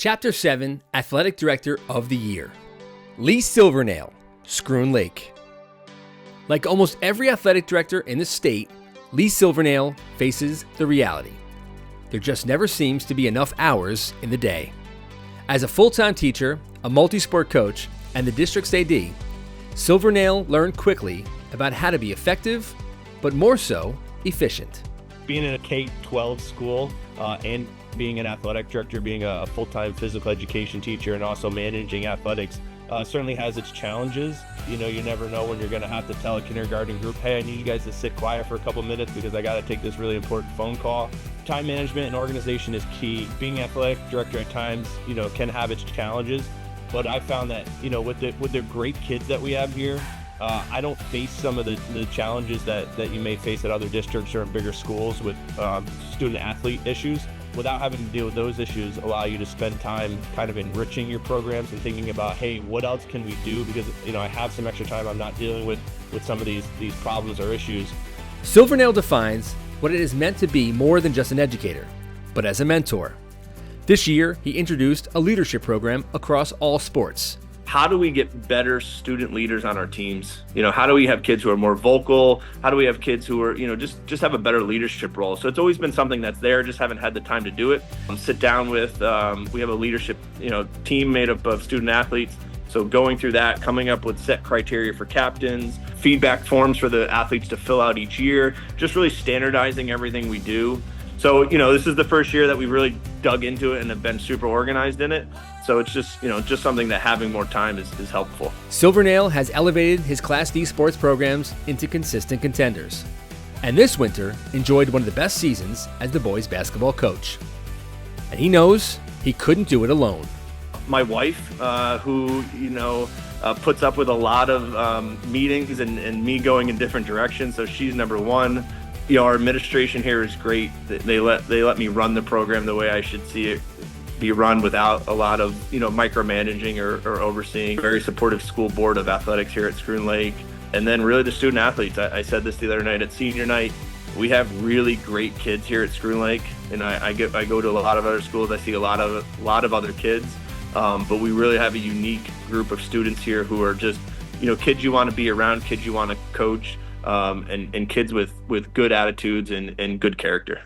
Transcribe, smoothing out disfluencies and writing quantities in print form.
Chapter 7, Athletic Director of the Year. Lee Silvernail, Schroon Lake. Like almost every athletic director in the state, Lee Silvernail faces the reality. There just never seems to be enough hours in the day. As a full-time teacher, a multi-sport coach, and the district's AD, Silvernail learned quickly about how to be effective, but more so, efficient. Being in a K-12 school and being an athletic director, being a full-time physical education teacher, and also managing athletics certainly has its challenges. You know, you never know when you're going to have to tell a kindergarten group, hey, I need you guys to sit quiet for a couple minutes because I got to take this really important phone call. Time management and organization is key. Being athletic director at times, you know, can have its challenges, but I found that, you know, with the great kids that we have here, I don't face some of the challenges that you may face at other districts or in bigger schools with student athlete issues. Without having to deal with those issues, allow you to spend time kind of enriching your programs and thinking about, hey, what else can we do? Because, you know, I have some extra time I'm not dealing with some of these problems or issues. Silvernail defines what it is meant to be more than just an educator, but as a mentor. This year, he introduced a leadership program across all sports. How do we get better student leaders on our teams? You know, how do we have kids who are more vocal? How do we have kids who are, you know, just have a better leadership role? So it's always been something that's there, just haven't had the time to do it. Sit down with, we have a leadership, you know, team made up of student athletes. So going through that, coming up with set criteria for captains, feedback forms for the athletes to fill out each year, just really standardizing everything we do. So, you know, this is the first year that we really dug into it and have been super organized in it. So it's just, you know, just something that having more time is helpful. Silvernail has elevated his Class D sports programs into consistent contenders. And this winter enjoyed one of the best seasons as the boys basketball coach. And he knows he couldn't do it alone. My wife, who, you know, puts up with a lot of meetings and me going in different directions. So she's number one. You know, our administration here is great. They let me run the program the way I should see it be run without a lot of, you know, micromanaging or overseeing. Very supportive school board of athletics here at Schroon Lake. And then really the student athletes. I said this the other night at senior night. We have really great kids here at Schroon Lake. And I go to a lot of other schools. I see a lot of other kids. But we really have a unique group of students here who are just, you know, kids you want to be around, kids you want to coach. And kids with good attitudes and good character.